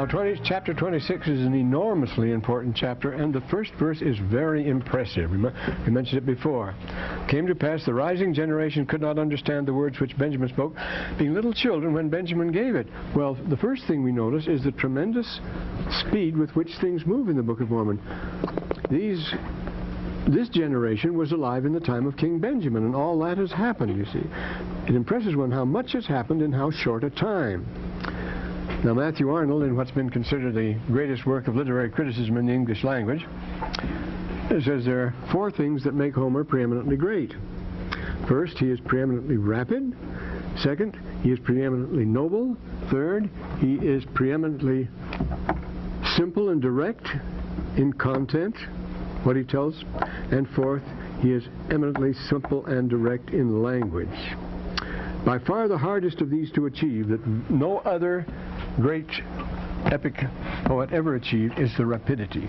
Now, chapter 26 is an enormously important chapter, and the first verse is very impressive. We mentioned it before. Came to pass, the rising generation could not understand the words which Benjamin spoke, being little children when Benjamin gave it. Well, the first thing we notice is the tremendous speed with which things move in the Book of Mormon. This generation was alive in the time of King Benjamin, and all that has happened, you see. It impresses one how much has happened in how short a time. Now, Matthew Arnold, in what's been considered the greatest work of literary criticism in the English language, says there are 4 things that make Homer preeminently great. First, he is preeminently rapid. Second, he is preeminently noble. Third, he is preeminently simple and direct in content, what he tells. And fourth, he is eminently simple and direct in language. By far the hardest of these to achieve, that no other great epic poet ever achieved, is the rapidity.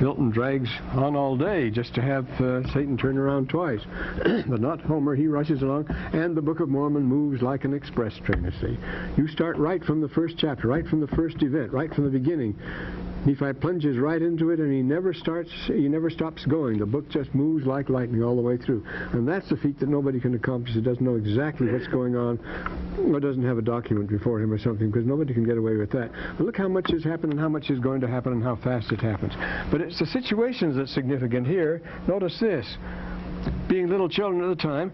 Milton drags on all day just to have Satan turn around twice. But not Homer. He rushes along, and the Book of Mormon moves like an express train, you see. You start right from the first chapter, right from the first event, right from the beginning. Nephi plunges right into it, and he never stops going. The book just moves like lightning all the way through. And that's a feat that nobody can accomplish that doesn't know exactly what's going on, or doesn't have a document before him or something, because nobody can get away with that. But look how much has happened and how much is going to happen and how fast it happens. But it's the situations that's significant here. Notice this. Being little children at the time,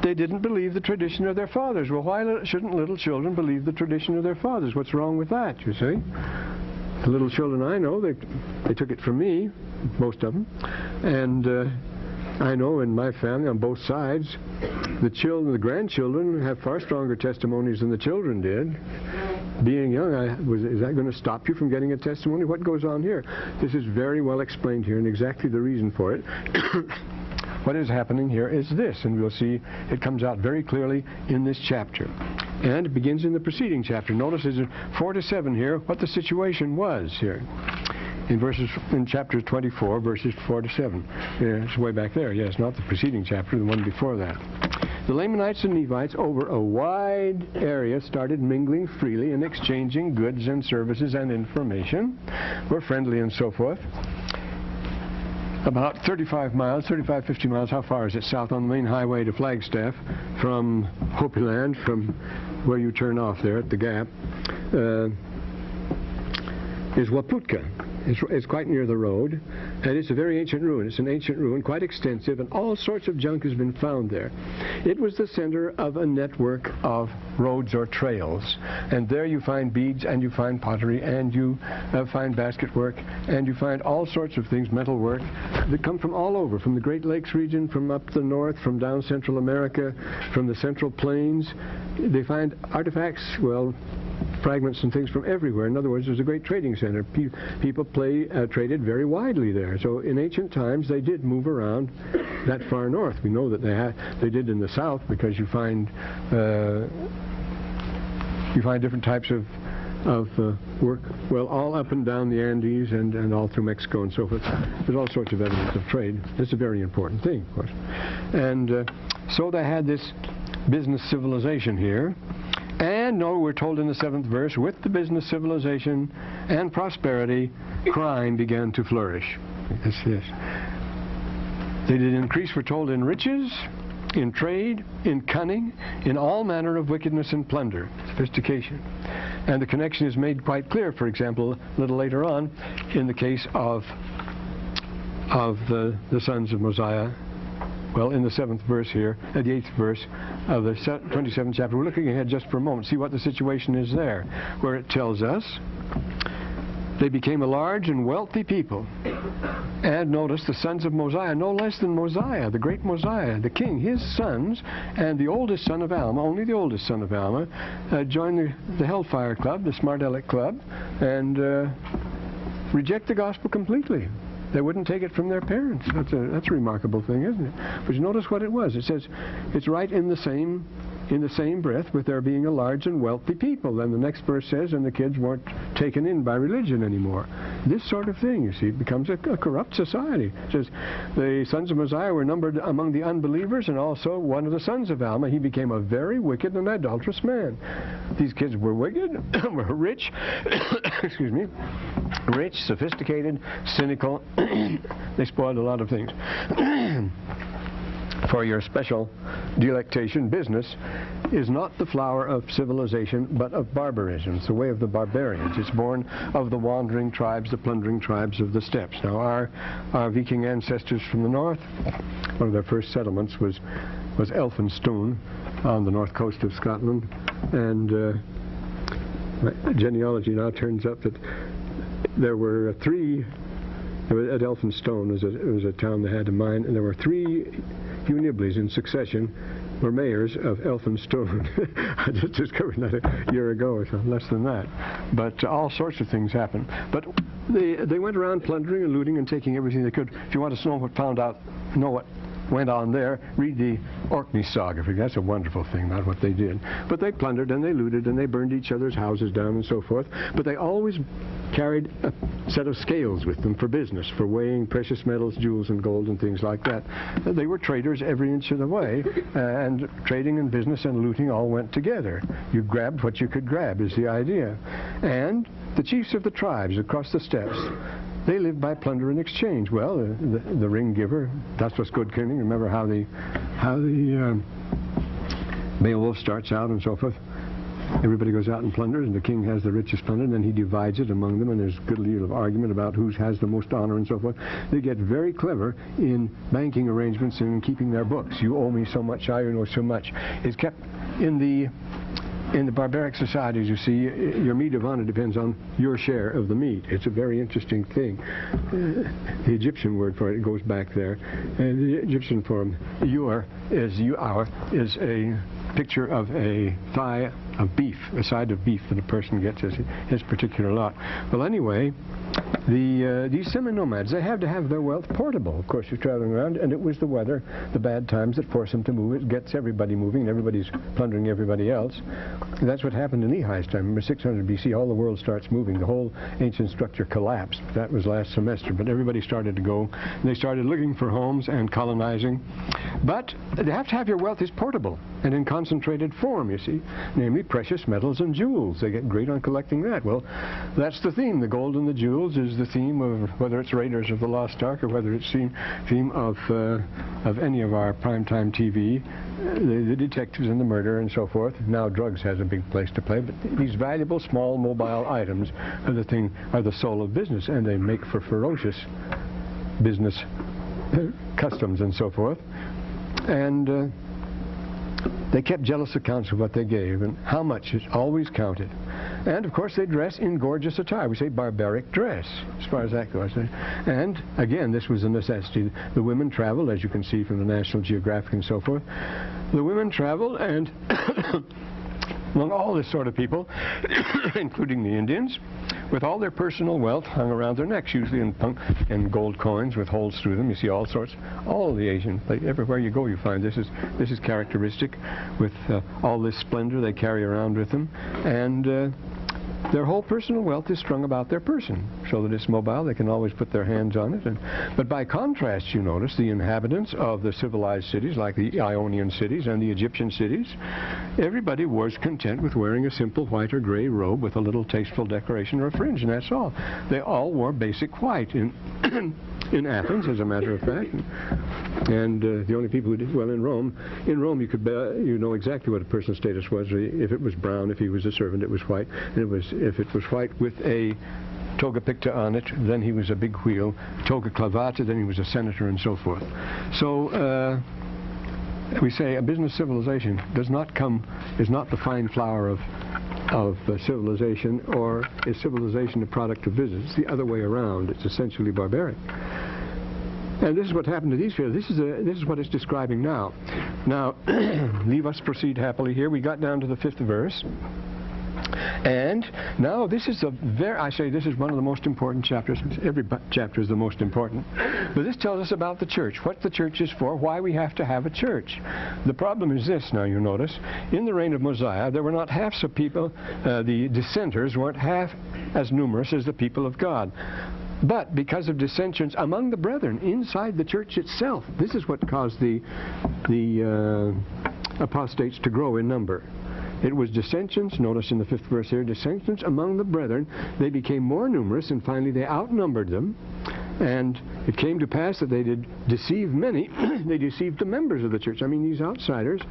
they didn't believe the tradition of their fathers. Well, why shouldn't little children believe the tradition of their fathers? What's wrong with that, you see? The little children I know, they took it from me, most of them. And I know in my family, on both sides, the grandchildren have far stronger testimonies than the children did. Being young, is that going to stop you from getting a testimony? What goes on here? This is very well explained here, and exactly the reason for it. What is happening here is this, and we'll see it comes out very clearly in this chapter. And it begins in the preceding chapter. Notice in 4 to 7 here what the situation was here. In chapter 24, verses 4 to 7. Yeah, it's way back there. Yes, not the preceding chapter, the one before that. The Lamanites and Nevites over a wide area started mingling freely and exchanging goods and services and information. Were friendly and so forth. About 35 miles, 35, 50 miles, how far is it south on the main highway to Flagstaff from Hopi Land, from where you turn off there at the gap, is Waputka. It's quite near the road, and it's a very ancient ruin. It's an ancient ruin, quite extensive, and all sorts of junk has been found there. It was the center of a network of roads or trails, and there you find beads, and you find pottery, and you find basket work, and you find all sorts of things, metal work, that come from all over, from the Great Lakes region, from up the north, from down Central America, from the Central Plains. They find artifacts, well, fragments and things from everywhere. In other words, there's a great trading center. People traded very widely there. So in ancient times, they did move around that far north. We know that they did in the south, because you find different types of work, well, all up and down the Andes and all through Mexico and so forth. There's all sorts of evidence of trade. It's a very important thing, of course. And so they had this business civilization here. And no, we're told in the 7th verse, with the business civilization and prosperity, crime began to flourish. That's this. They did increase, we're told, in riches, in trade, in cunning, in all manner of wickedness and plunder, sophistication. And the connection is made quite clear, for example, a little later on, in the case of the sons of Mosiah. Well, in the 7th verse here, the 8th verse of the 27th chapter, we're looking ahead just for a moment, see what the situation is there, where it tells us they became a large and wealthy people. And notice the sons of Mosiah, no less than Mosiah, the great Mosiah, the king, his sons, and the oldest son of Alma, only the oldest son of Alma, joined the Hellfire Club, the Smart Aleck Club, and reject the gospel completely. They wouldn't take it from their parents. That's a remarkable thing, isn't it? But you notice what it was. It says it's right in the same in the same breath with there being a large and wealthy people. Then the next verse says, and the kids weren't taken in by religion anymore. This sort of thing, you see, becomes a corrupt society. It says, the sons of Mosiah were numbered among the unbelievers, and also one of the sons of Alma, he became a very wicked and idolatrous man. These kids were wicked, were rich, excuse me, rich, sophisticated, cynical. They spoiled a lot of things. For your special delectation, business is not the flower of civilization, but of barbarism. It's the way of the barbarians. It's born of the wandering tribes, the plundering tribes of the steppes. Now, our Viking ancestors from the north, one of their first settlements was Elphinstone on the north coast of Scotland. And my genealogy now turns up that there were at Elphinstone, it was a town that had a mine, and there were 3 Hugh Nibleys in succession were mayors of Elphinstone. I just discovered that a year ago or so, less than that. But all sorts of things happened. But they went around plundering and looting and taking everything they could. If you want to know what went on there, read the Orkney saga. That's a wonderful thing about what they did. But they plundered and they looted and they burned each other's houses down and so forth. But they always carried a set of scales with them for business, for weighing precious metals, jewels and gold and things like that. They were traders every inch of the way, and trading and business and looting all went together. You grabbed what you could grab is the idea. And the chiefs of the tribes across the steppes, they lived by plunder and exchange. Well, the ring giver, that's what's good king. Remember how the Beowulf starts out and so forth. Everybody goes out and plunders, and the king has the richest plunder, and then he divides it among them, and there's a good deal of argument about who has the most honor and so forth. They get very clever in banking arrangements and in keeping their books. You owe me so much, I owe so much. It's kept in the barbaric societies, you see, your meed of honor depends on your share of the meat. It's a very interesting thing. The Egyptian word for it goes back there. The Egyptian form, our, is a picture of a thigh of beef, a side of beef that a person gets as his particular lot. Well, anyway, these semi-nomads, they have to have their wealth portable. Of course, you're traveling around, and it was the weather, the bad times that force them to move. It gets everybody moving, and everybody's plundering everybody else. And that's what happened in Lehi's time. Remember, 600 BC, all the world starts moving. The whole ancient structure collapsed. That was last semester, but everybody started to go, and they started looking for homes and colonizing. But they have to have your wealth is portable and in concentrated form, you see, namely precious metals and jewels. They get great on collecting that. Well, that's the theme. The gold and the jewels is the theme of whether it's Raiders of the Lost Ark or whether it's theme of any of our primetime TV, the detectives and the murder and so forth. Now drugs has a big place to play, but these valuable small mobile items are the soul of business, and they make for ferocious business customs and so forth. And they kept jealous accounts of what they gave, and how much is always counted. And of course they dress in gorgeous attire. We say barbaric dress, as far as that goes. And again, this was a necessity. The women traveled, as you can see from the National Geographic and so forth. The women traveled, and among all this sort of people, including the Indians, with all their personal wealth hung around their necks, usually in gold coins with holes through them. You see all sorts. All the Asian, everywhere you go, you find this is characteristic, with all this splendor they carry around with them, and their whole personal wealth is strung about their person, so that it's mobile. They can always put their hands on it. But by contrast, you notice the inhabitants of the civilized cities, like the Ionian cities and the Egyptian cities, everybody was content with wearing a simple white or gray robe with a little tasteful decoration or a fringe, and that's all. They all wore basic white in Athens, as a matter of fact. And the only people who did well in Rome you know exactly what a person's status was. If it was brown, if he was a servant, it was white. And if it was white with a toga picta on it, then he was a big wheel. Toga clavata, then he was a senator, and so forth. So we say a business civilization is not the fine flower of civilization, or is civilization a product of business? It's the other way around. It's essentially barbaric. And this is what happened to these people. This is what it's describing now. Now, leave us proceed happily here. We got down to the 5th verse. And now this is I say this is one of the most important chapters. Every chapter is the most important. But this tells us about the church, what the church is for, why we have to have a church. The problem is this, now you notice, in the reign of Mosiah, there were not half so people, the dissenters weren't half as numerous as the people of God. But because of dissensions among the brethren inside the church itself, this is what caused the apostates to grow in number. It was dissensions, notice in the 5th verse here, dissensions among the brethren. They became more numerous, and finally they outnumbered them. And it came to pass that they did deceive many. They deceived the members of the church. I mean, these outsiders,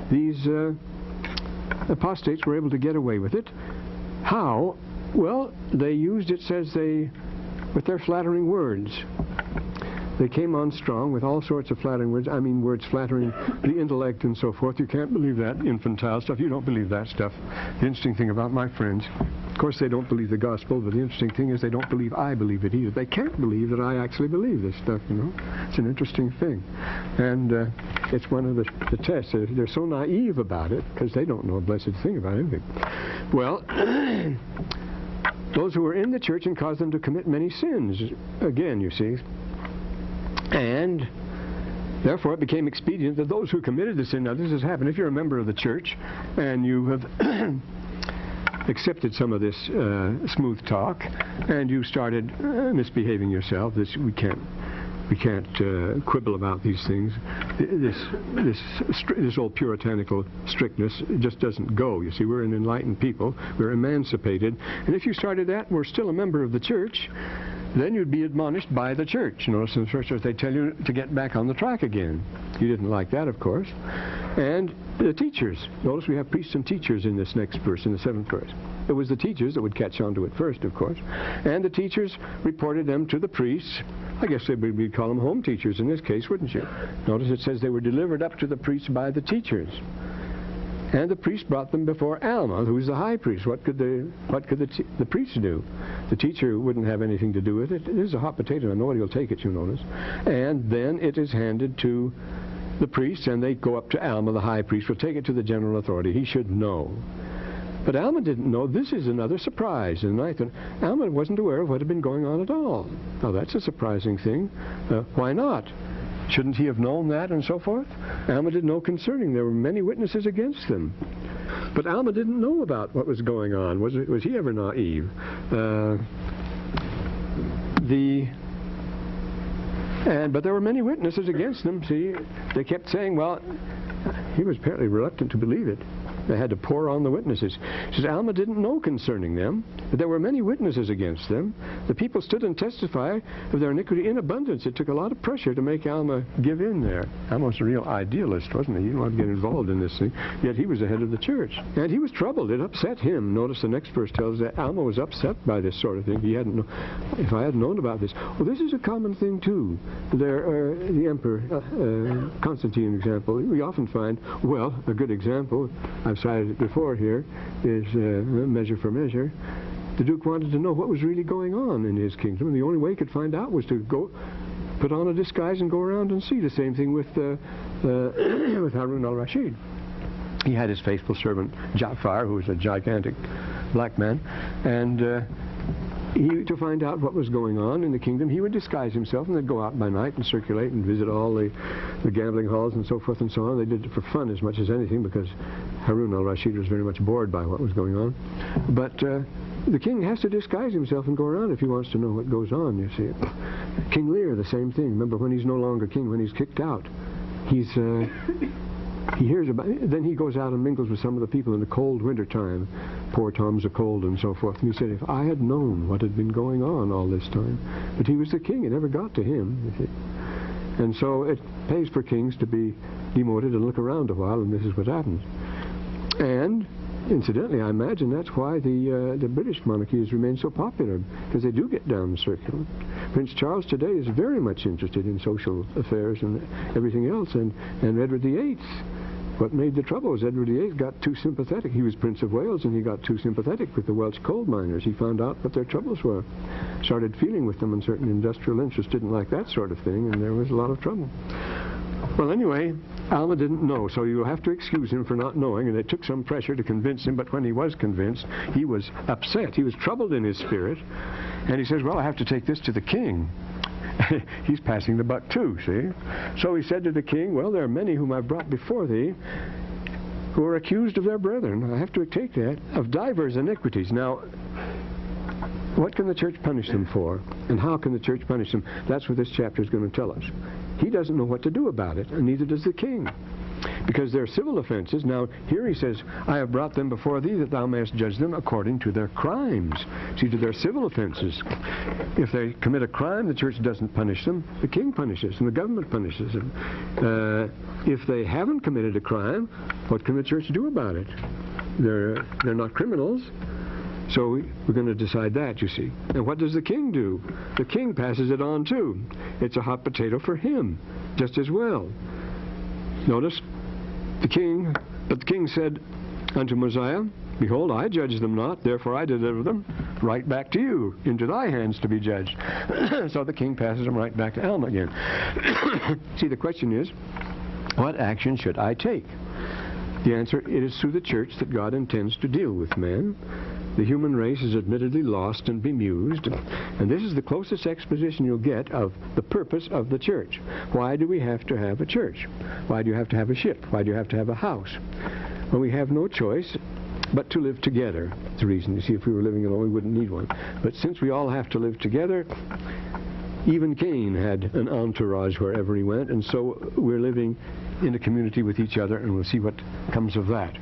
these apostates were able to get away with it. How? Well, they used, it says, with their flattering words. They came on strong with all sorts of flattering words. I mean, words flattering the intellect and so forth. You can't believe that infantile stuff. You don't believe that stuff. The interesting thing about my friends, of course they don't believe the gospel, but the interesting thing is they don't believe I believe it either. They can't believe that I actually believe this stuff, you know. It's an interesting thing. And it's one of the tests. They're so naive about it because they don't know a blessed thing about anything. Well, those who were in the church and caused them to commit many sins. Again, you see. And therefore it became expedient that those who committed the sin, now this has happened, if you're a member of the church and you have accepted some of this smooth talk and you started misbehaving yourself, we can't quibble about these things. This old puritanical strictness just doesn't go. You see, we're an enlightened people. We're emancipated. And if you started that and we're still a member of the church, then you'd be admonished by the church. Notice in the first verse they tell you to get back on the track again. You didn't like that, of course. And the teachers. Notice we have priests and teachers in this next verse, in the 7th verse. It was the teachers that would catch on to it first, of course. And the teachers reported them to the priests. I guess we'd call them home teachers in this case, wouldn't you? Notice it says they were delivered up to the priests by the teachers. And the priest brought them before Alma, who was the high priest. What could the priest do? The teacher wouldn't have anything to do with it. It is a hot potato, and nobody will take it, you notice. And then it is handed to the priests, and they go up to Alma, the high priest, will take it to the general authority. He should know. But Alma didn't know. This is another surprise. And I thought, Alma wasn't aware of what had been going on at all. Now, that's a surprising thing. Why not? Shouldn't he have known that and so forth? Alma didn't know concerning. There were many witnesses against them. But Alma didn't know about what was going on. Was he ever naive? But there were many witnesses against them. See, they kept saying, well, he was apparently reluctant to believe it. They had to pour on the witnesses. He says, Alma didn't know concerning them, but there were many witnesses against them. The people stood and testified of their iniquity in abundance. It took a lot of pressure to make Alma give in there. Alma was a real idealist, wasn't he? He didn't want to get involved in this thing. Yet he was the head of the church. And he was troubled. It upset him. Notice the next verse tells us that Alma was upset by this sort of thing. He hadn't known. If I hadn't known about this. Well, this is a common thing, too. The emperor, Constantine, example, we often find, well, a good example, I've cited it before here, is Measure for Measure. The Duke wanted to know what was really going on in his kingdom, and the only way he could find out was to go put on a disguise and go around and see. The same thing with Harun al-Rashid. He had his faithful servant Ja'far, who was a gigantic black man, and to find out what was going on in the kingdom, he would disguise himself and they'd go out by night and circulate and visit all the gambling halls and so forth and so on. They did it for fun as much as anything because Harun al-Rashid was very much bored by what was going on. But the king has to disguise himself and go around if he wants to know what goes on, you see. King Lear, the same thing. Remember, when he's no longer king, when he's kicked out, he hears about it, then he goes out and mingles with some of the people in the cold winter time. Poor Tom's a cold and so forth. And he said, if I had known what had been going on all this time. But he was the king. It never got to him, you see. And so it pays for kings to be demoted and look around a while, and this is what happens. And incidentally, I imagine that's why the British monarchy has remained so popular, because they do get down the circular. Prince Charles today is very much interested in social affairs and everything else, and Edward VIII. What made the trouble is Edward VIII got too sympathetic. He was Prince of Wales, and he got too sympathetic with the Welsh coal miners. He found out what their troubles were, started feeling with them, and certain industrial interests didn't like that sort of thing, and there was a lot of trouble. Well, anyway, Alma didn't know, so you'll have to excuse him for not knowing, and it took some pressure to convince him, but when he was convinced, he was upset. He was troubled in his spirit, and he says, well, I have to take this to the king. He's passing the buck too, see? So he said to the king, well, there are many whom I've brought before thee who are accused of their brethren. I have to take that, of divers iniquities. Now, what can the church punish them for? And how can the church punish them? That's what this chapter is going to tell us. He doesn't know what to do about it, and neither does the king. Because they're civil offenses. Now, here he says, I have brought them before thee that thou mayest judge them according to their crimes. See, to their civil offenses. If they commit a crime, the church doesn't punish them. The king punishes, and the government punishes them. If they haven't committed a crime, what can the church do about it? They're not criminals. So we're going to decide that, you see. And what does the king do? The king passes it on too. It's a hot potato for him, just as well. Notice, but the king said unto Mosiah, behold, I judge them not, therefore I deliver them right back to you, into thy hands to be judged. So the king passes them right back to Alma again. See, the question is, what action should I take? The answer, it is through the church that God intends to deal with man. The human race is admittedly lost and bemused, and this is the closest exposition you'll get of the purpose of the church. Why do we have to have a church? Why do you have to have a ship? Why do you have to have a house? Well, we have no choice but to live together. That's the reason. You see, if we were living alone, we wouldn't need one. But since we all have to live together, even Cain had an entourage wherever he went, and so we're living in a community with each other, and we'll see what comes of that.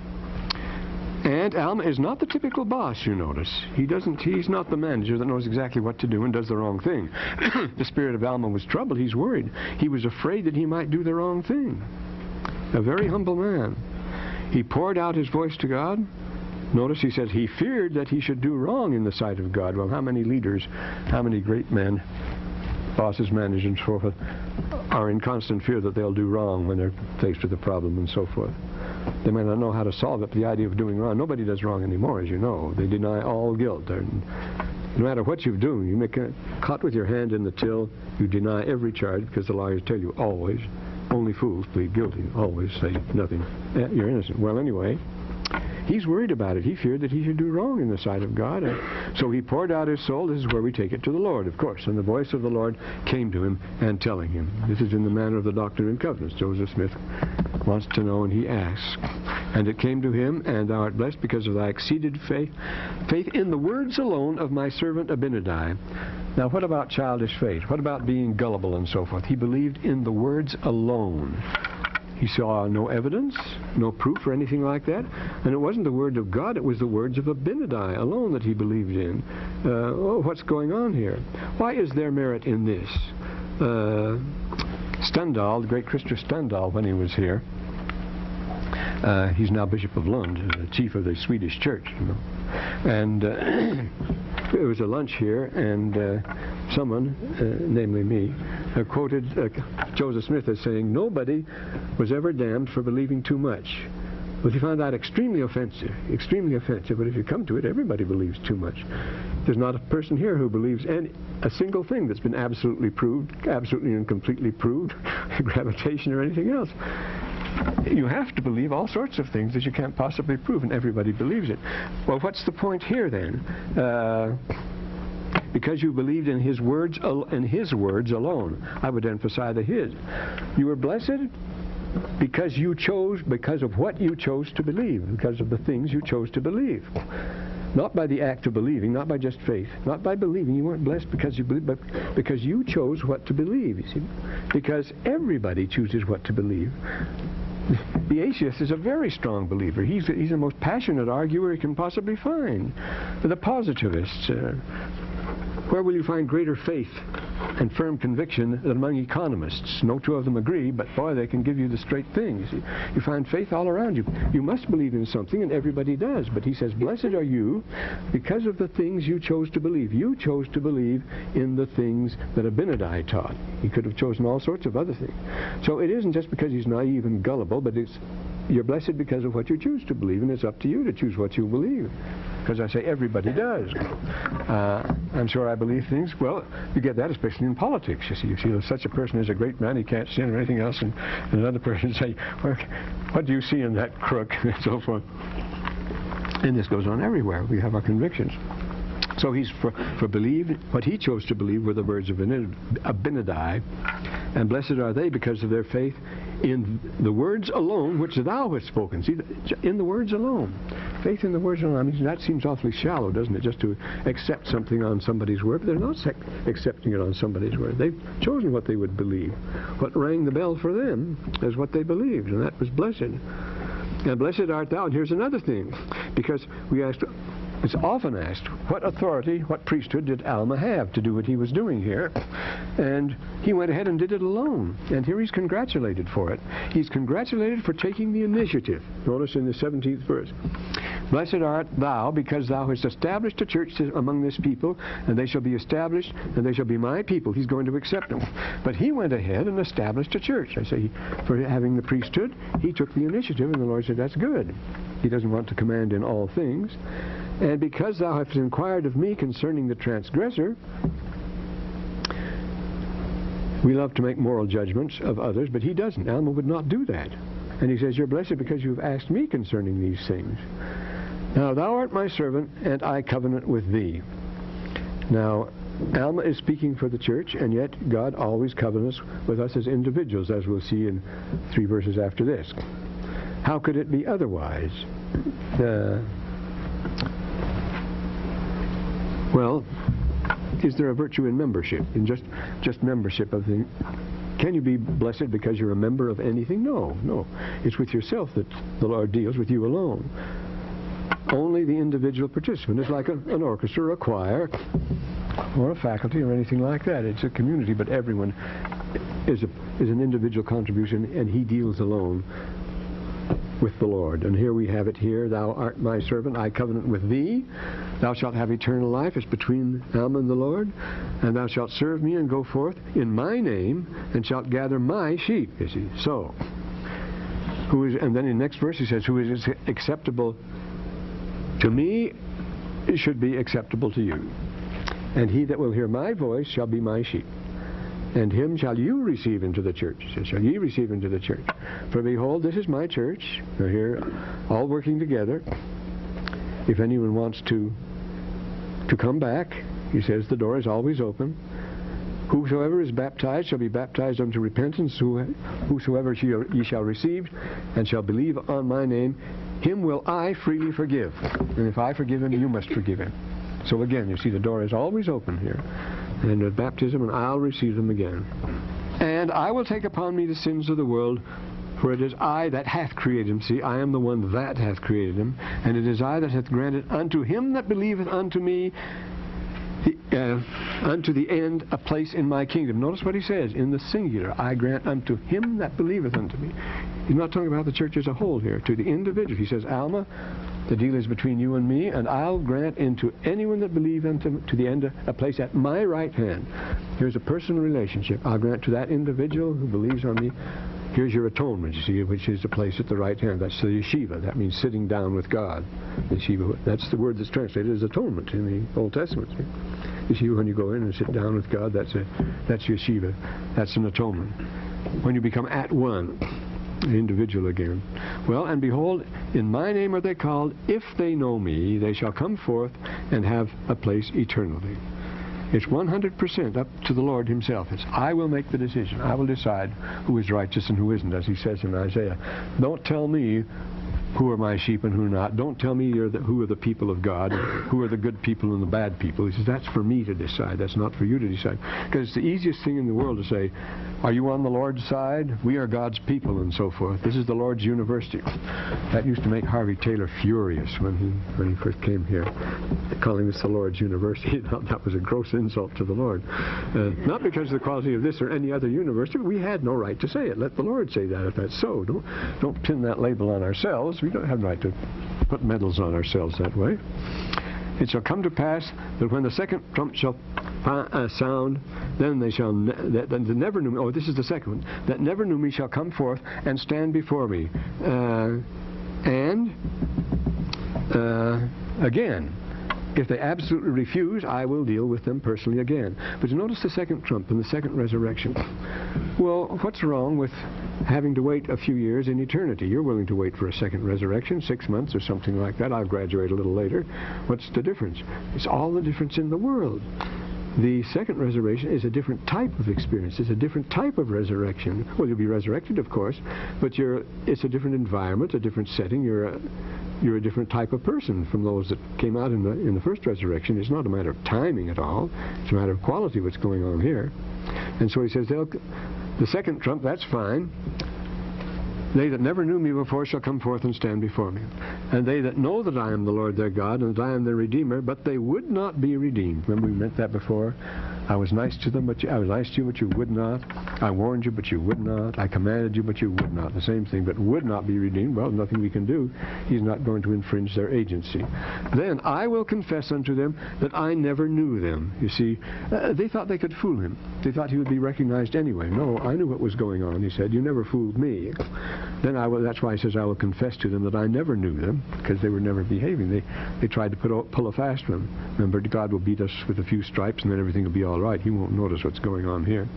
And Alma is not the typical boss, you notice. He's not the manager that knows exactly what to do and does the wrong thing. The spirit of Alma was troubled. He's worried. He was afraid that he might do the wrong thing. A very humble man. He poured out his voice to God. Notice he says he feared that he should do wrong in the sight of God. Well, how many leaders, how many great men, bosses, managers, and so forth, are in constant fear that they'll do wrong when they're faced with a problem and so forth. They may not know how to solve it, but the idea of doing wrong, nobody does wrong anymore, as you know. They deny all guilt. No matter what you do, you make caught with your hand in the till, you deny every charge, because the lawyers tell you always, only fools plead guilty, always say nothing. You're innocent. Well, anyway, he's worried about it. He feared that he should do wrong in the sight of God. So he poured out his soul. This is where we take it to the Lord, of course. And the voice of the Lord came to him and telling him. This is in the manner of the Doctrine and Covenants. Joseph Smith wants to know, and he asks. And it came to him, and thou art blessed because of thy exceeded faith in the words alone of my servant Abinadi. Now, what about childish faith? What about being gullible and so forth? He believed in the words alone. He saw no evidence, no proof or anything like that. And it wasn't the word of God, it was the words of Abinadi alone that he believed in. What's going on here? Why is there merit in this? Stendhal, the great Christopher Stendhal, when he was here, he's now Bishop of Lund, chief of the Swedish church, you know. And there was a lunch here, and someone, namely me, quoted Joseph Smith as saying, nobody was ever damned for believing too much. Well, he found that extremely offensive, but if you come to it, everybody believes too much. There's not a person here who believes a single thing that's been absolutely proved, absolutely and completely proved, gravitation or anything else. You have to believe all sorts of things that you can't possibly prove, and everybody believes it. Well, what's the point here then? Because you believed in his words alone. I would emphasize the his. You were blessed because of what you chose to believe, because of the things you chose to believe. Not by the act of believing, not by just faith, not by believing. You weren't blessed because you believed, but because you chose what to believe, you see. Because everybody chooses what to believe. The atheist is a very strong believer. He's the most passionate arguer he can possibly find. The positivists, where will you find greater faith and firm conviction than among economists? No two of them agree, but boy, they can give you the straight thing. You see, you find faith all around you. You must believe in something, and everybody does. But he says, blessed are you because of the things you chose to believe. You chose to believe in the things that Abinadi taught. He could have chosen all sorts of other things. So it isn't just because he's naive and gullible, but it's you're blessed because of what you choose to believe, and it's up to you to choose what you believe. Because I say everybody does. I'm sure I believe things. Well, you get that especially in politics. You see such a person is a great man, he can't sin or anything else, and another person say, well, what do you see in that crook, and so forth. And this goes on everywhere. We have our convictions. So he's for believed, what he chose to believe were the words of Abinadi, and blessed are they because of their faith in the words alone which thou hast spoken. See, in the words alone. Faith in the words alone. I mean, that seems awfully shallow, doesn't it, just to accept something on somebody's word. But they're not accepting it on somebody's word. They've chosen what they would believe. What rang the bell for them is what they believed, and that was blessed. And blessed art thou. And here's another thing, because we asked, it's often asked, what authority, what priesthood did Alma have to do what he was doing here? And he went ahead and did it alone. And here he's congratulated for it. He's congratulated for taking the initiative. Notice in the 17th verse. Blessed art thou, because thou hast established a church among this people, and they shall be established, and they shall be my people. He's going to accept them. But he went ahead and established a church. I say, for having the priesthood, he took the initiative, and the Lord said, that's good. He doesn't want to command in all things. And because thou hast inquired of me concerning the transgressor, we love to make moral judgments of others, but he doesn't. Alma would not do that. And he says, you're blessed because you've asked me concerning these things. Now thou art my servant, and I covenant with thee. Now, Alma is speaking for the church, and yet God always covenants with us as individuals, as we'll see in 3 verses after this. How could it be otherwise? Well, is there a virtue in membership, in just membership of the... Can you be blessed because you're a member of anything? No, no. It's with yourself that the Lord deals, with you alone. Only the individual participant. It's like an orchestra, or a choir, or a faculty, or anything like that. It's a community, but everyone is an individual contribution, and he deals alone with the Lord. And here we have it here, thou art my servant, I covenant with thee. Thou shalt have eternal life. It's between Alma and the Lord. And thou shalt serve me and go forth in my name, and shalt gather my sheep, you see. So, and then in the next verse he says, who is acceptable to me should be acceptable to you. And he that will hear my voice shall be my sheep. And him shall you receive into the church. He says, shall ye receive into the church? For behold, this is my church. We're here all working together. If anyone wants to come back, he says, the door is always open. Whosoever is baptized shall be baptized unto repentance. Whosoever ye shall receive and shall believe on my name, him will I freely forgive. And if I forgive him, you must forgive him. So again, you see, the door is always open here. And at baptism, and I'll receive them again. And I will take upon me the sins of the world, for it is I that hath created him. See, I am the one that hath created him. And it is I that hath granted unto him that believeth unto me, unto the end, a place in my kingdom. Notice what he says, in the singular, I grant unto him that believeth unto me. He's not talking about the church as a whole here. To the individual, he says, Alma, the deal is between you and me, and I'll grant into anyone that believe unto to the end a place at my right hand. Here's a personal relationship. I'll grant to that individual who believes on me. Here's your atonement, you see, which is the place at the right hand. That's the yeshiva. That means sitting down with God. Yeshiva, that's the word that's translated as atonement in the Old Testament. Yeshiva, when you go in and sit down with God, that's yeshiva. That's an atonement. When you become at one, an individual again. Well, and behold, in my name are they called. If they know me, they shall come forth and have a place eternally. It's 100% up to the Lord himself. It's, I will make the decision. I will decide who is righteous and who isn't, as he says in Isaiah. Don't tell me who are my sheep and who not. Don't tell me who are the people of God, who are the good people and the bad people. He says, that's for me to decide. That's not for you to decide. Because it's the easiest thing in the world to say, are you on the Lord's side? We are God's people, and so forth. This is the Lord's university. That used to make Harvey Taylor furious when he first came here, calling this the Lord's university. He thought that was a gross insult to the Lord. Not because of the quality of this or any other university. We had no right to say it. Let the Lord say that if that's so. Don't pin that label on ourselves. We don't have the right to put medals on ourselves that way. It shall come to pass that when the second trump shall sound, then they shall that never knew me. Oh, this is the second one. That never knew me shall come forth and stand before me. Again, if they absolutely refuse, I will deal with them personally again. But you notice the second trump and the second resurrection. Well, what's wrong with having to wait a few years in eternity? You're willing to wait for a second resurrection, 6 months or something like that. I'll graduate a little later. What's the difference? It's all the difference in the world. The second resurrection is a different type of experience. It's a different type of resurrection. Well, you'll be resurrected, of course, but it's a different environment, a different setting. You're a different type of person from those that came out in the first resurrection. It's not a matter of timing at all. It's a matter of quality what's going on here. And so he says, the second trump, that's fine. They that never knew me before shall come forth and stand before me. And they that know that I am the Lord their God, and that I am their Redeemer, but they would not be redeemed. Remember we meant that before? I was nice to them, I was nice to you, but you would not. I warned you, but you would not. I commanded you, but you would not. The same thing, but would not be redeemed. Well, nothing we can do. He's not going to infringe their agency. Then I will confess unto them that I never knew them. You see, they thought they could fool him. They thought he would be recognized anyway. No, I knew what was going on, he said. You never fooled me. Then that's why he says, I will confess to them that I never knew them, because they were never behaving. They tried to pull a fast one. Remember, God will beat us with a few stripes, and then everything will be all right. He won't notice what's going on here.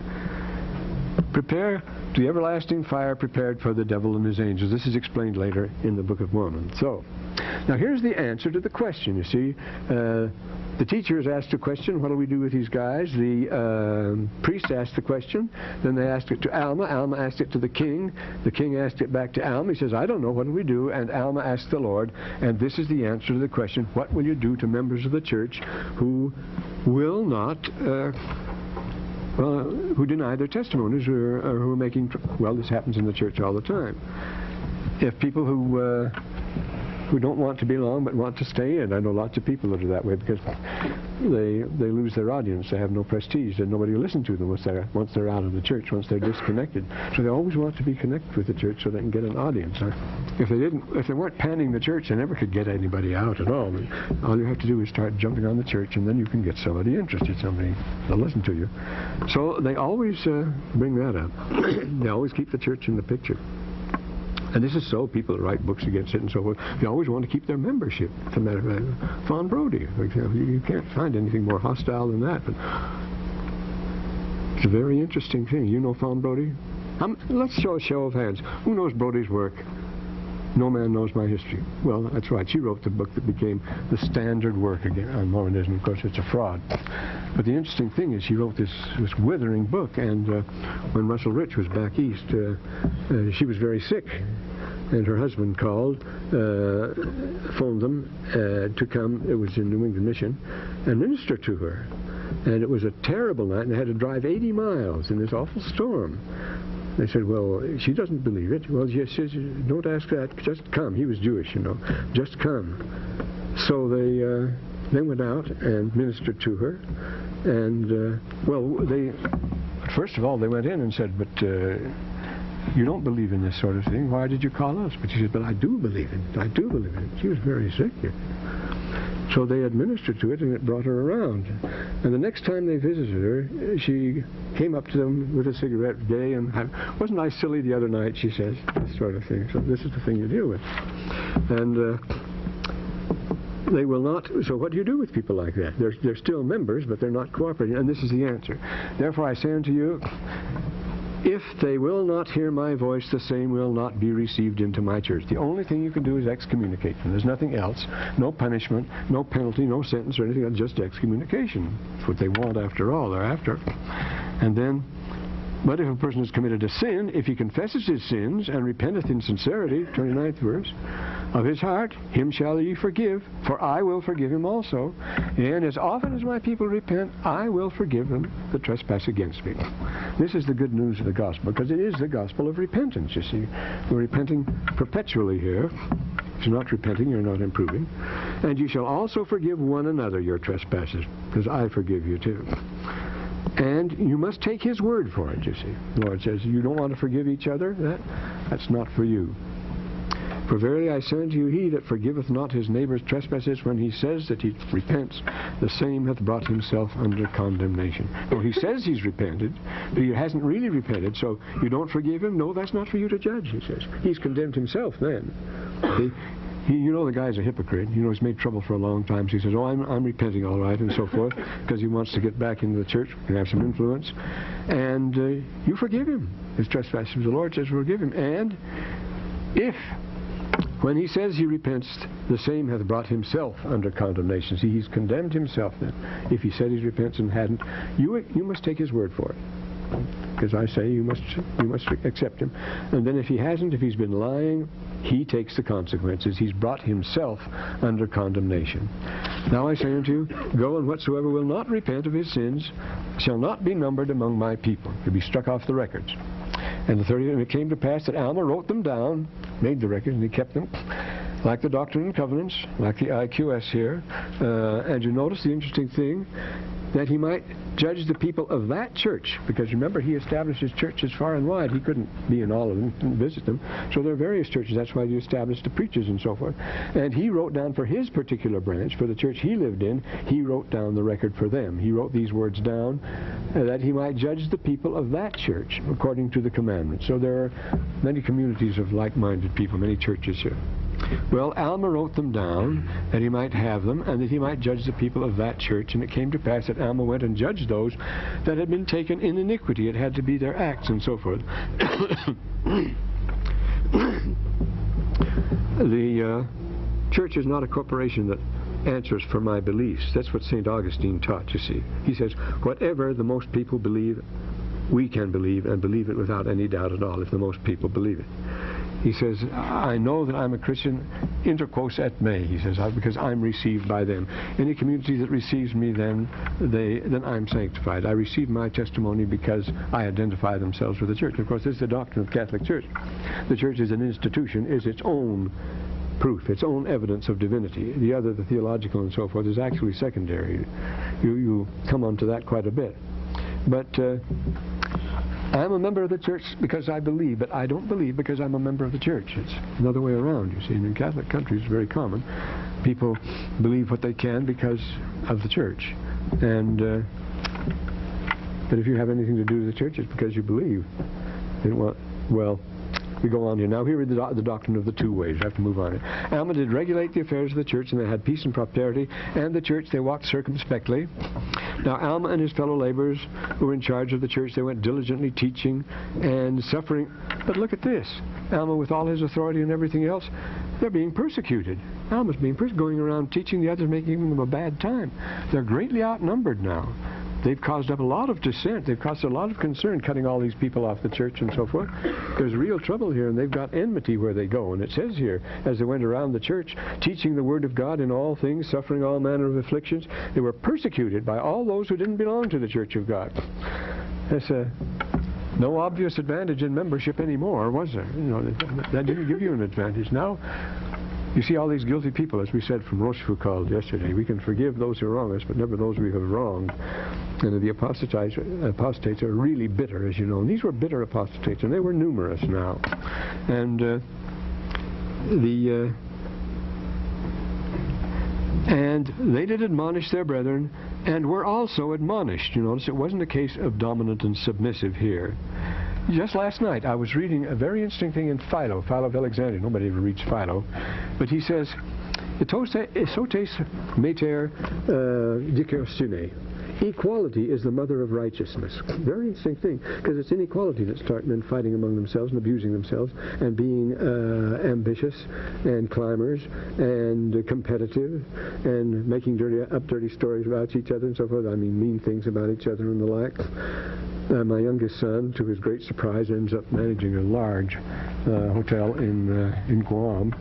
Prepare to the everlasting fire prepared for the devil and his angels. This is explained later in the Book of Mormon. So, now here's the answer to the question, you see. The teacher has asked a question, what do we do with these guys? The priest asked the question, then they asked it to Alma. Alma asked it to the king. The king asked it back to Alma. He says, I don't know, what do we do? And Alma asked the Lord, and this is the answer to the question, what will you do to members of the church who will not, who deny their testimonies or who are making, well, this happens in the church all the time. If people who don't want to belong but want to stay in. I know lots of people that are that way because they lose their audience. They have no prestige, and nobody will listen to them once they're out of the church, once they're disconnected. So they always want to be connected with the church so they can get an audience. If they weren't panning the church, they never could get anybody out at all. All you have to do is start jumping on the church, and then you can get somebody interested, somebody to listen to you. So they always bring that up. They always keep the church in the picture. And this is so, people that write books against it and so forth, they always want to keep their membership. As a matter of fact, Fawn Brodie, for example, you can't find anything more hostile than that. But it's a very interesting thing. You know Fawn Brodie? Let's show a show of hands. Who knows Brodie's work? No man knows my history. Well, that's right. She wrote the book that became the standard work again on Mormonism. Of course, it's a fraud. But the interesting thing is she wrote this withering book, and when Russell Rich was back east, she was very sick. And her husband called, phoned them to come, it was in New England Mission, and minister to her. And it was a terrible night, and they had to drive 80 miles in this awful storm. They said, well, she doesn't believe it. Well, she says, don't ask that, just come. He was Jewish, you know. Just come. So they went out and ministered to her. And, first of all, they went in and said, but you don't believe in this sort of thing. Why did you call us? But she said, but I do believe in it. I do believe in it. She was very sick. So they administered to it, and it brought her around. And the next time they visited her, she came up to them with a cigarette, gay, and wasn't I silly the other night, she says, this sort of thing. So this is the thing you deal with. And they will not, so what do you do with people like that? They're still members, but they're not cooperating, and this is the answer. Therefore I say unto you, if they will not hear my voice, the same will not be received into my church. The only thing you can do is excommunicate them. There's nothing else. No punishment, no penalty, no sentence or anything else, just excommunication. That's what they want after all, they're after. And then, but if a person has committed a sin, if he confesses his sins and repenteth in sincerity, 29th verse, of his heart, him shall ye forgive, for I will forgive him also. And as often as my people repent, I will forgive them that trespass against me. This is the good news of the gospel, because it is the gospel of repentance, you see. We're repenting perpetually here. If you're not repenting, you're not improving. And you shall also forgive one another your trespasses, because I forgive you too. And you must take his word for it, you see. The Lord says, you don't want to forgive each other? That's not for you. For verily I say unto you, he that forgiveth not his neighbor's trespasses, when he says that he repents, the same hath brought himself under condemnation. Well, he says he's repented, but he hasn't really repented, so you don't forgive him? No, that's not for you to judge, he says. He's condemned himself then. You know the guy's a hypocrite. You know he's made trouble for a long time. So he says, oh, I'm repenting all right, and so forth, because he wants to get back into the church and have some influence. And you forgive him his trespasses. The Lord says forgive him. And if, when he says he repents, the same hath brought himself under condemnation. See, he's condemned himself then. If he said he repents and hadn't, you must take his word for it. Because I say you must accept him. And then if he hasn't, if he's been lying, he takes the consequences. He's brought himself under condemnation. Now I say unto you, go, and whatsoever will not repent of his sins shall not be numbered among my people. He'll be struck off the records. And it came to pass that Alma wrote them down, made the records, and he kept them, like the Doctrine and Covenants, like the IQS here. And you notice the interesting thing, that he might judge the people of that church, because remember, he established his churches far and wide. He couldn't be in all of them and visit them. So there are various churches. That's why he established the preachers and so forth. And he wrote down for his particular branch, for the church he lived in, he wrote down the record for them. He wrote these words down that he might judge the people of that church according to the commandments. So there are many communities of like-minded people, many churches here. Well, Alma wrote them down that he might have them and that he might judge the people of that church. And it came to pass that Alma went and judged those that had been taken in iniquity. It had to be their acts and so forth. The church is not a corporation that answers for my beliefs. That's what St. Augustine taught, you see. He says, whatever the most people believe, we can believe, and believe it without any doubt at all, if the most people believe it. He says, I know that I'm a Christian, inter quos et me, he says, because I'm received by them. Any community that receives me, then I'm sanctified. I receive my testimony because I identify themselves with the church. Of course, this is the doctrine of the Catholic Church. The church as an institution is its own proof, its own evidence of divinity. The other, the theological and so forth, is actually secondary. You come on to that quite a bit. But I'm a member of the church because I believe, but I don't believe because I'm a member of the church. It's another way around, you see. And in Catholic countries, it's very common. People believe what they can because of the church. And but if you have anything to do with the church, it's because you believe. Well, we go on here. Now here is the doctrine of the two ways. I have to move on. Alma did regulate the affairs of the church, and they had peace and prosperity, and the church they walked circumspectly. Now Alma and his fellow laborers who were in charge of the church, they went diligently teaching and suffering. But look at this. Alma, with all his authority and everything else, they're being persecuted. Alma's being persecuted, going around teaching the others, making them a bad time. They're greatly outnumbered now. They've caused up a lot of dissent. They've caused a lot of concern, cutting all these people off the church and so forth. There's real trouble here, and they've got enmity where they go. And it says here, as they went around the church, teaching the word of God in all things, suffering all manner of afflictions, they were persecuted by all those who didn't belong to the church of God. That's no obvious advantage in membership anymore, was there? You know, that didn't give you an advantage. Now, you see all these guilty people, as we said from Rochefoucauld yesterday. We can forgive those who wrong us, but never those we have wronged. And the apostates are really bitter, as you know. And these were bitter apostates, and they were numerous now. And and they did admonish their brethren, and were also admonished. You notice it wasn't a case of dominant and submissive here. Just last night, I was reading a very interesting thing in Philo of Alexandria. Nobody ever reads Philo. But he says, Esotes mater dicastune. Equality is the mother of righteousness. Very interesting thing, because it's inequality that starts men fighting among themselves and abusing themselves and being ambitious and climbers and competitive and making dirty stories about each other and so forth. I mean, mean things about each other and the like. My youngest son, to his great surprise, ends up managing a large hotel in Guam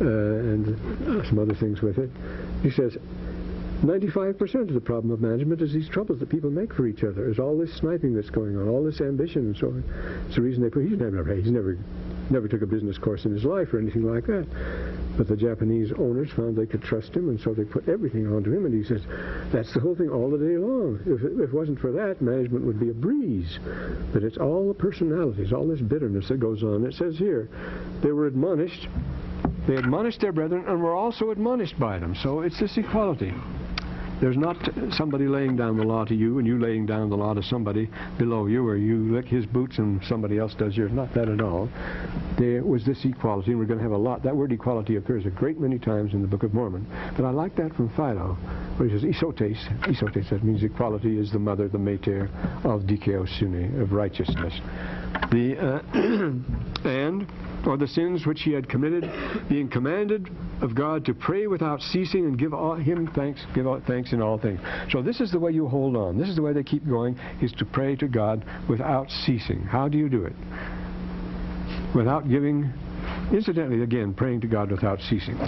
and some other things with it. He says, 95% of the problem of management is these troubles that people make for each other. Is all this sniping that's going on, all this ambition and so on. It's the reason he's never took a business course in his life or anything like that. But the Japanese owners found they could trust him, and so they put everything onto him, and he says, that's the whole thing all the day long. If it wasn't for that, management would be a breeze. But it's all the personalities, all this bitterness that goes on. It says here, they were admonished they admonished their brethren and were also admonished by them. So it's this equality. There's not somebody laying down the law to you and you laying down the law to somebody below you, or you lick his boots and somebody else does yours. Not that at all. There was this equality, and we're going to have a lot. That word equality occurs a great many times in the Book of Mormon. But I like that from Philo, where he says, isotes. Isotes, that means equality is the mother, the mater of dikaiosune, of righteousness. Or the sins which he had committed, being commanded of God to pray without ceasing and give thanks in all things. So this is the way you hold on. This is the way they keep going, is to pray to God without ceasing. How do you do it? Without giving, incidentally, again, praying to God without ceasing.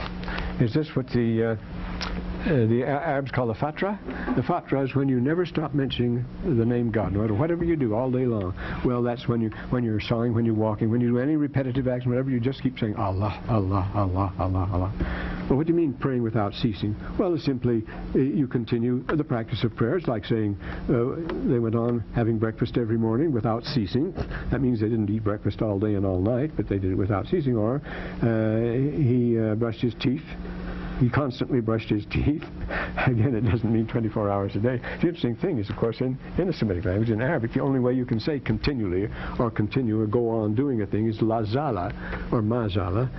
Is this what the Arabs call the fatra? The fatra is when you never stop mentioning the name God, no matter whatever you do all day long. Well, that's when you're sawing, when you're walking, when you do any repetitive action, whatever, you just keep saying Allah, Allah, Allah, Allah, Allah. Well, what do you mean praying without ceasing? Well, it's simply you continue the practice of prayer. It's like saying they went on having breakfast every morning without ceasing. That means they didn't eat breakfast all day and all night, but they did it without ceasing. Or he brushed his teeth. He constantly brushed his teeth. Again, it doesn't mean 24 hours a day. The interesting thing is, of course, in the Semitic language, in Arabic, the only way you can say continually or continue or go on doing a thing is la zala or ma zala.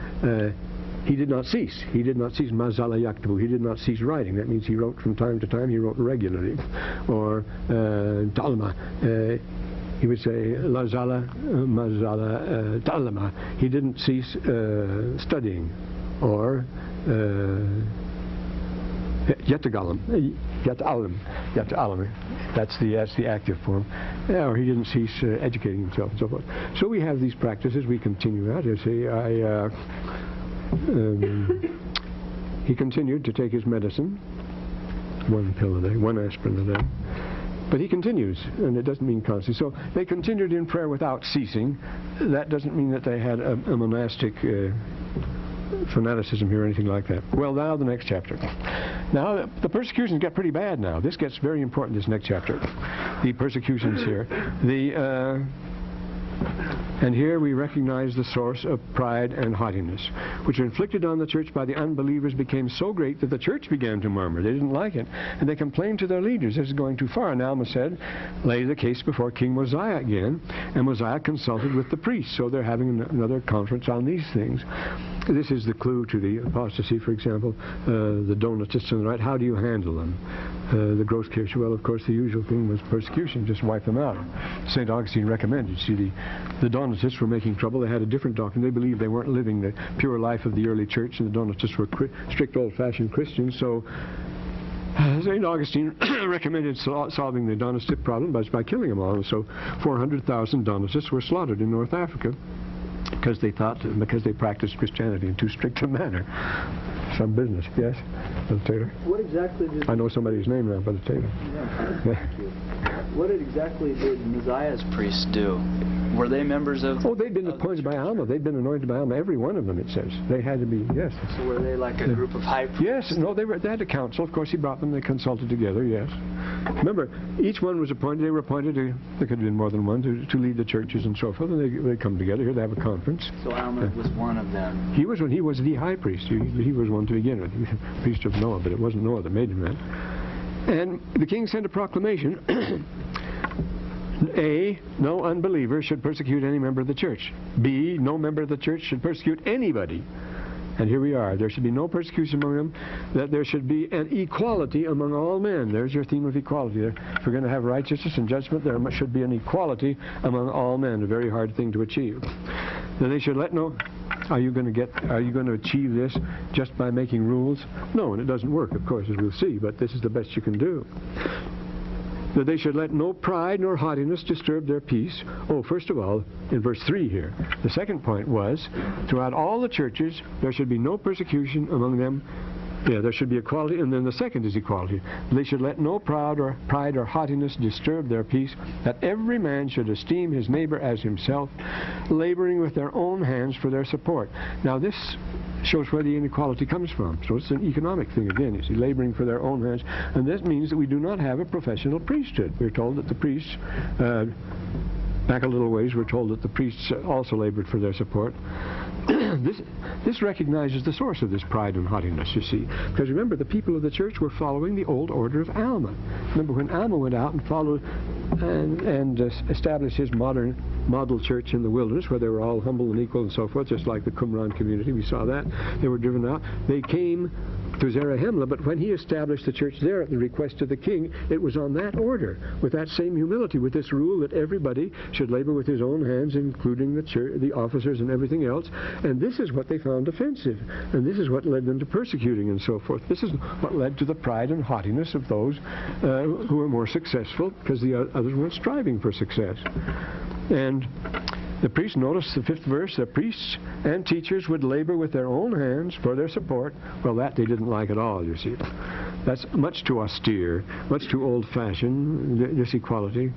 He did not cease. He did not cease. Ma zala yaktabu. He did not cease writing. That means he wrote from time to time. He wrote regularly. Or Alma. He would say la zala ma zala Alma. He didn't cease studying. Or Yatagalam, that's the active form. Or he didn't cease educating himself and so forth. So we have these practices. We continue that. You see, he continued to take his medicine, one pill a day, one aspirin a day. But he continues, and it doesn't mean constantly. So they continued in prayer without ceasing. That doesn't mean that they had a monastic fanaticism here or anything like that. Well, now the next chapter. Now the persecutions get pretty bad now. This gets very important, this next chapter. The persecutions here. And here we recognize the source of pride and haughtiness, which are inflicted on the church by the unbelievers, became so great that the church began to murmur. They didn't like it, and they complained to their leaders. This is going too far. And Alma said, lay the case before King Mosiah again, and Mosiah consulted with the priests. So they're having another conference on these things. This is the clue to the apostasy, for example, the Donatists on the right. How do you handle them? The Grosskirche, well, of course, the usual thing was persecution, just wipe them out. St. Augustine recommended. See, the Donatists were making trouble. They had a different doctrine. They believed they weren't living the pure life of the early church, and the Donatists were strict old-fashioned Christians. So St. Augustine recommended solving the Donatist problem by killing them all. And so 400,000 Donatists were slaughtered in North Africa because they practiced Christianity in too strict a manner. Some business, yes, Brother Taylor. What exactly did... I know somebody's name now, Brother Taylor. Yeah. What exactly did Mosiah's priests do? Were they members of... Oh, they'd been appointed by Alma. They'd been anointed by Alma. Every one of them, it says. They had to be, yes. So were they like a group of high priests? Yes, no, they had a council. Of course, he brought them. They consulted together, yes. Remember, each one was appointed. They were appointed to, there could have been more than one, to lead the churches and so forth. And they come together here. They have a conference. So Alma was one of them. He was the high priest. He was one to begin with. He was the priest of Noah, but it wasn't Noah that made him that. And the king sent a proclamation. A, no unbeliever should persecute any member of the church. B, no member of the church should persecute anybody. And here we are. There should be no persecution among them. That there should be an equality among all men. There's your theme of equality there. If we're going to have righteousness and judgment, there should be an equality among all men. A very hard thing to achieve. Then they should let no... Are you going to achieve this just by making rules? No, and it doesn't work, of course, as we'll see. But this is the best you can do. That they should let no pride nor haughtiness disturb their peace. Oh, first of all, in verse 3 here, the second point was, throughout all the churches, there should be no persecution among them. Yeah, there should be equality, and then the second is equality. They should let no pride or haughtiness disturb their peace, that every man should esteem his neighbor as himself, laboring with their own hands for their support. Now this shows where the inequality comes from. So it's an economic thing again, you see, laboring for their own hands. And this means that we do not have a professional priesthood. We're told that the priests Back a little ways, we're told that the priests also labored for their support. This recognizes the source of this pride and haughtiness, you see. Because remember, the people of the church were following the old order of Alma. Remember when Alma went out and followed and established his modern model church in the wilderness, where they were all humble and equal and so forth, just like the Qumran community. We saw that. They were driven out. They came to Zarahemla, but when he established the church there at the request of the king, it was on that order, with that same humility, with this rule that everybody should labor with his own hands, including the church, the officers and everything else. And this is what they found offensive, and this is what led them to persecuting and so forth. This is what led to the pride and haughtiness of those who were more successful, because the others weren't striving for success. And the priests, notice the 5th verse, the priests and teachers would labor with their own hands for their support. Well, that they didn't like at all, you see. That's much too austere, much too old-fashioned, this equality.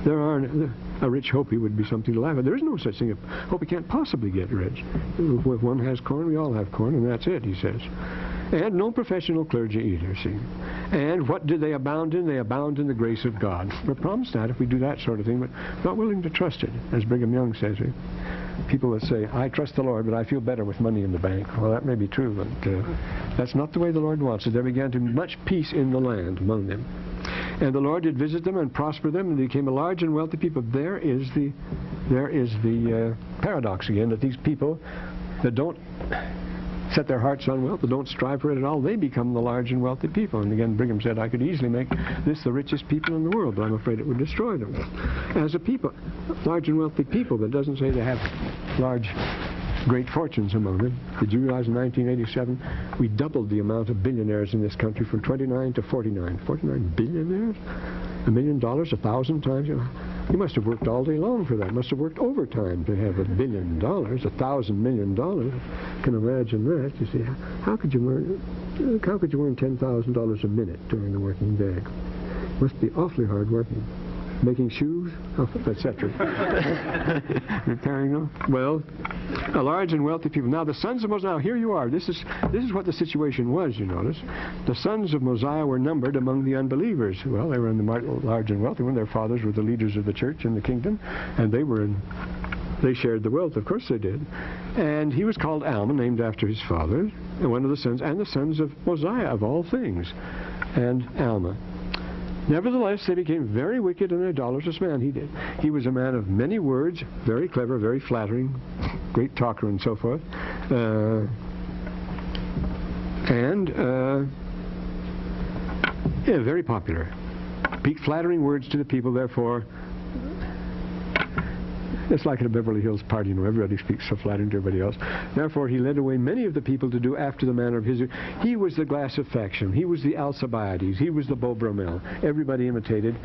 There aren't, a rich Hopi would be something to laugh at. There is no such thing. Hopi can't possibly get rich. If one has corn, we all have corn, and that's it, he says. And no professional clergy either, see. And what did they abound in? They abound in the grace of God. We're promised that if we do that sort of thing, but not willing to trust it, as Brigham Young says. People that say, I trust the Lord, but I feel better with money in the bank. Well, that may be true, but that's not the way the Lord wants it. There began to be much peace in the land among them. And the Lord did visit them and prosper them, and they became a large and wealthy people. There is the paradox again, that these people that don't set their hearts on wealth, that don't strive for it at all, they become the large and wealthy people. And again, Brigham said, I could easily make this the richest people in the world, but I'm afraid it would destroy them. As a people, large and wealthy people, but it doesn't say they have large, great fortunes among them. Did you realize in 1987, we doubled the amount of billionaires in this country from 29 to 49. 49 billionaires? $1 million, 1,000 times? You must have worked all day long for that. Must have worked overtime to have $1 billion, $1,000 million. Can imagine that. You see, how could you earn $10,000 a minute during the working day? Must be awfully hard working. Making shoes, etc. Repairing them. Well, a large and wealthy people. Now the sons of Mosiah. Now here you are. This is what the situation was. You notice, the sons of Mosiah were numbered among the unbelievers. Well, they were in the large and wealthy one. Their fathers were the leaders of the church in the kingdom, and they shared the wealth. Of course they did. And he was called Alma, named after his father, and one of the sons, and the sons of Mosiah of all things, and Alma. Nevertheless, they became very wicked and idolatrous man. He was a man of many words, very clever, very flattering, great talker and so forth. Yeah, very popular. Speak flattering words to the people, therefore, it's like at a Beverly Hills party, everybody speaks so flattering to everybody else. Therefore, he led away many of the people to do after the manner of his. He was the glass of faction. He was the Alcibiades. He was the Beau Brummel. Everybody imitated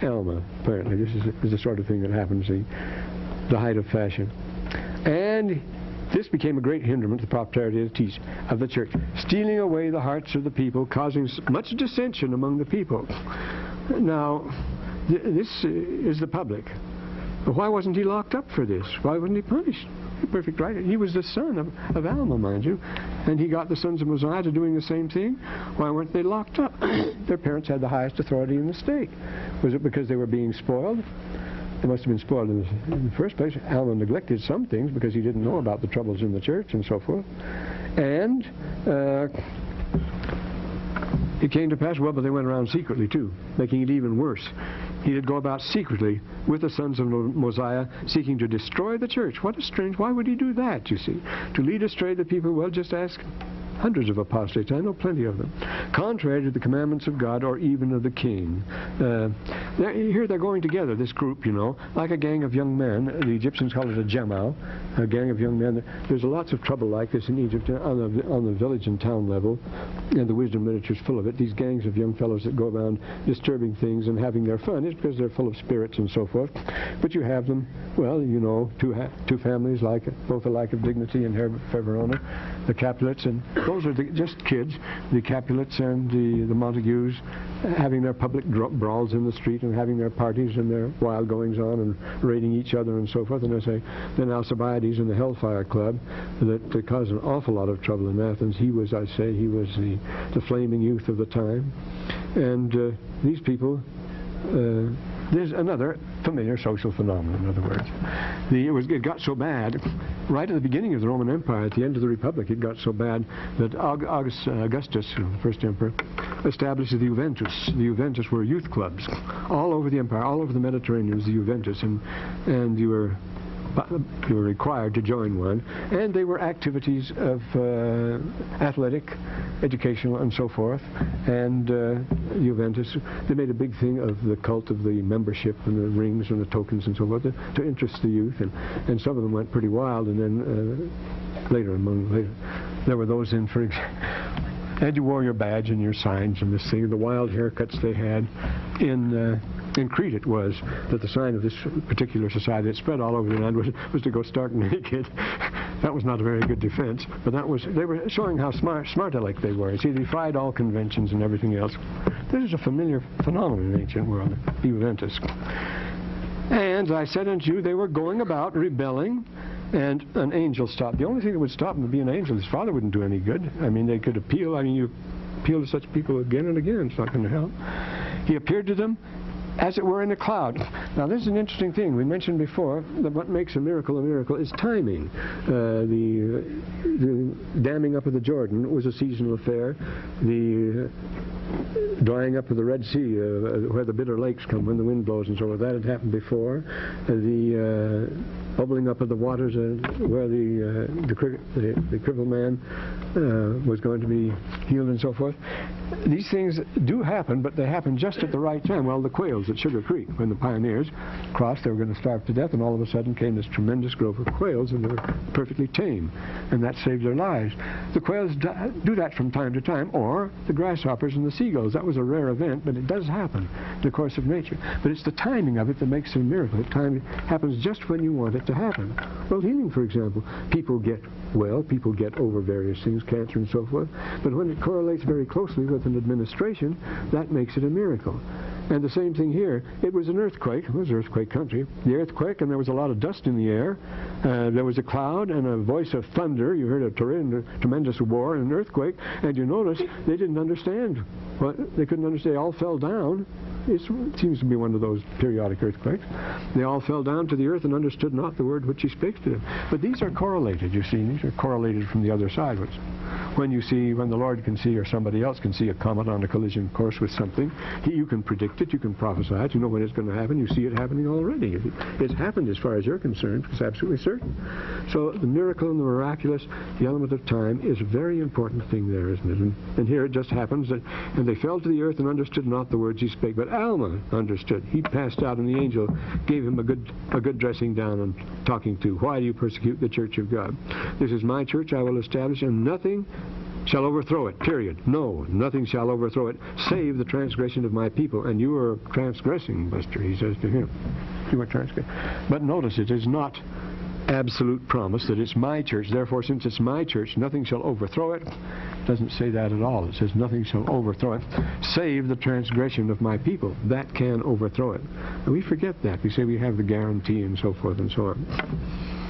Alma, apparently. This is the sort of thing that happens, the height of fashion. And this became a great hindrance to the prosperity of the church, stealing away the hearts of the people, causing much dissension among the people. Now, this is the public. Why wasn't he locked up for this? Why wasn't he punished? Perfect right. He was the son of Alma, mind you, and he got the sons of Mosiah to doing the same thing. Why weren't they locked up? Their parents had the highest authority in the state. Was it because they were being spoiled? They must have been spoiled in the first place. Alma neglected some things because he didn't know about the troubles in the church and so forth. And it came to pass, well, but they went around secretly too, making it even worse. He did go about secretly with the sons of Mosiah, seeking to destroy the church. What a strange, why would he do that, you see? To lead astray the people, well, just ask hundreds of apostates. I know plenty of them. Contrary to the commandments of God or even of the king. Here they're going together, this group, like a gang of young men. The Egyptians call it a jamal, a gang of young men. There's lots of trouble like this in Egypt on the village and town level, and the wisdom literature is full of it. These gangs of young fellows that go around disturbing things and having their fun. It's because they're full of spirits and so forth. But you have them, well, two families, both alike of dignity in Verona, the Capulets, and those are just kids, the Capulets and the Montagues, having their public brawls in the street and having their parties and their wild goings on and raiding each other and so forth. And I say, then Alcibiades and the Hellfire Club that caused an awful lot of trouble in Athens. He was the flaming youth of the time. And these people there's another familiar social phenomenon, in other words. It got so bad, right at the beginning of the Roman Empire, at the end of the Republic, it got so bad that Augustus, the first emperor, established the Juventus. The Juventus were youth clubs all over the empire, all over the Mediterranean was the Juventus, and you were required to join one, and they were activities of athletic, educational, and so forth. And Juventus, they made a big thing of the cult of the membership and the rings and the tokens and so forth to interest the youth, and some of them went pretty wild. And then later, there were those in, for example, and you wore your badge and your signs and this thing, the wild haircuts they had. In Crete it was that the sign of this particular society that spread all over the land was to go stark naked. That was not a very good defense, but they were showing how smart-aleck they were. See, they defied all conventions and everything else. This is a familiar phenomenon in the ancient world, the Juventus. And I said unto you, they were going about rebelling, and an angel stopped. The only thing that would stop him to be an angel, his father wouldn't do any good. I mean, they could appeal. I mean, you appeal to such people again and again. It's not going to help. He appeared to them as it were in a cloud. Now this is an interesting thing. We mentioned before that what makes a miracle is timing. The damming up of the Jordan was a seasonal affair. The drying up of the Red Sea, where the bitter lakes come when the wind blows and so forth, that had happened before. The bubbling up of the waters where the crippled man was going to be healed and so forth. These things do happen, but they happen just at the right time. Well, the quails at Sugar Creek, when the pioneers crossed, they were going to starve to death, and all of a sudden came this tremendous grove of quails, and they were perfectly tame, and that saved their lives. The quails do that from time to time, or the grasshoppers and the seagulls. That was a rare event, but it does happen in the course of nature. But it's the timing of it that makes it a miracle. The timing happens just when you want it to happen. Well, healing, for example, people get well, people get over various things, cancer and so forth, but when it correlates very closely with an administration, that makes it a miracle. And the same thing here. It was an earthquake. It was earthquake country. The earthquake, and there was a lot of dust in the air. There was a cloud and a voice of thunder. You heard a tremendous roar and an earthquake, and you notice they didn't understand. They couldn't understand. They all fell down. It seems to be one of those periodic earthquakes. They all fell down to the earth and understood not the word which he spake to them. But these are correlated, you see. These are correlated from the other side. When the Lord can see, or somebody else can see a comet on a collision course with something, you can predict it, you can prophesy it, you know when it's going to happen, you see it happening already. It's happened as far as you're concerned. It's absolutely certain. So the miracle and the miraculous, the element of time, is a very important thing there, isn't it? And here it just happens that, and they fell to the earth and understood not the words he spake, but Alma understood. He passed out, and the angel gave him a good dressing down and talking to. Why do you persecute the church of God? This is my church I will establish, and nothing shall overthrow it, period. No, nothing shall overthrow it, save the transgression of my people. And you are transgressing, Buster, he says to him. You are transgressing. But notice, it is not absolute promise that it's my church. Therefore, since it's my church, nothing shall overthrow it. It doesn't say that at all. It says nothing shall overthrow it, save the transgression of my people. That can overthrow it. And we forget that. We say we have the guarantee and so forth and so on.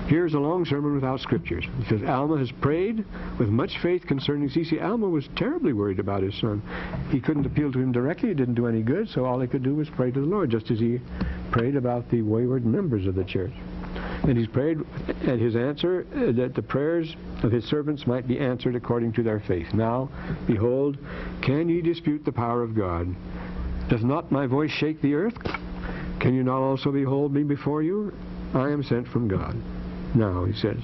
Here's a long sermon without scriptures. It says, Alma has prayed with much faith concerning... See, Alma was terribly worried about his son. He couldn't appeal to him directly. It didn't do any good, so all he could do was pray to the Lord, just as he prayed about the wayward members of the church. And he's prayed at his answer that the prayers of his servants might be answered according to their faith. Now, behold, can ye dispute the power of God? Doth not my voice shake the earth? Can you not also behold me before you? I am sent from God. Now, he says,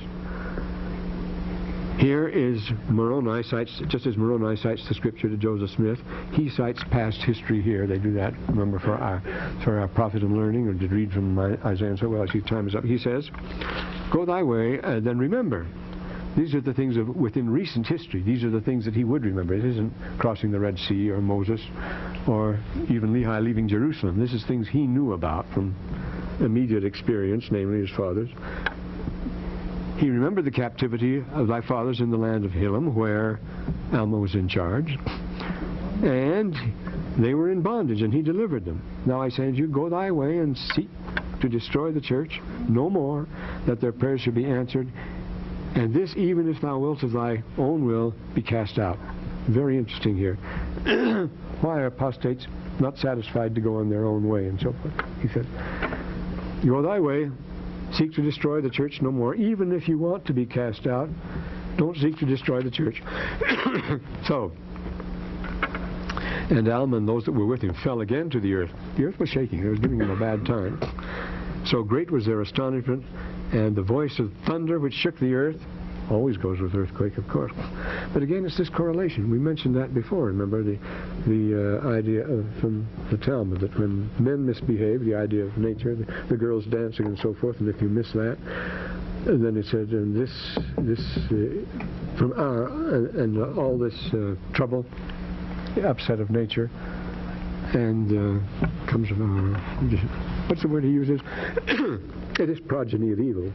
here is Moroni cites, just as Moroni cites the scripture to Joseph Smith, he cites past history here. They do that, remember, for our profit and learning, or to read from Isaiah and so, well, see, time is up. He says, go thy way, then remember. These are the things of within recent history. These are the things that he would remember. It isn't crossing the Red Sea or Moses or even Lehi leaving Jerusalem. This is things he knew about from immediate experience, namely his father's. He remembered the captivity of thy fathers in the land of Hilam, where Alma was in charge, and they were in bondage, and he delivered them. Now I say unto you, go thy way and seek to destroy the church no more, that their prayers should be answered, and this even if thou wilt of thy own will be cast out. Very interesting here. Why are apostates not satisfied to go on their own way, and so forth. He said, "Go thy way, seek to destroy the church no more. Even if you want to be cast out, don't seek to destroy the church." So, and Alma and those that were with him fell again to the earth. The earth was shaking. It was giving them a bad time. So great was their astonishment, and the voice of thunder which shook the earth, always goes with earthquake, of course. But again, it's this correlation. We mentioned that before. Remember the idea from the Talmud that when men misbehave, the idea of nature, the girls dancing and so forth, and if you miss that, and then it said, and from our and all this trouble, the upset of nature, and comes from what's the word he uses? It is progeny of evil.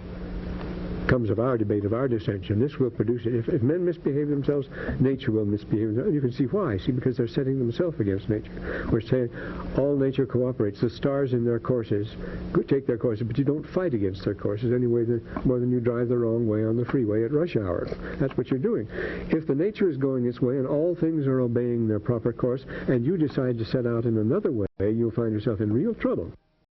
Comes of our debate, of our dissension. This will produce it. If men misbehave themselves, nature will misbehave themselves. You can see why. See, because they're setting themselves against nature. We're saying all nature cooperates. The stars in their courses take their courses, but you don't fight against their courses any way more than you drive the wrong way on the freeway at rush hour. That's what you're doing. If the nature is going its way and all things are obeying their proper course, and you decide to set out in another way, you'll find yourself in real trouble.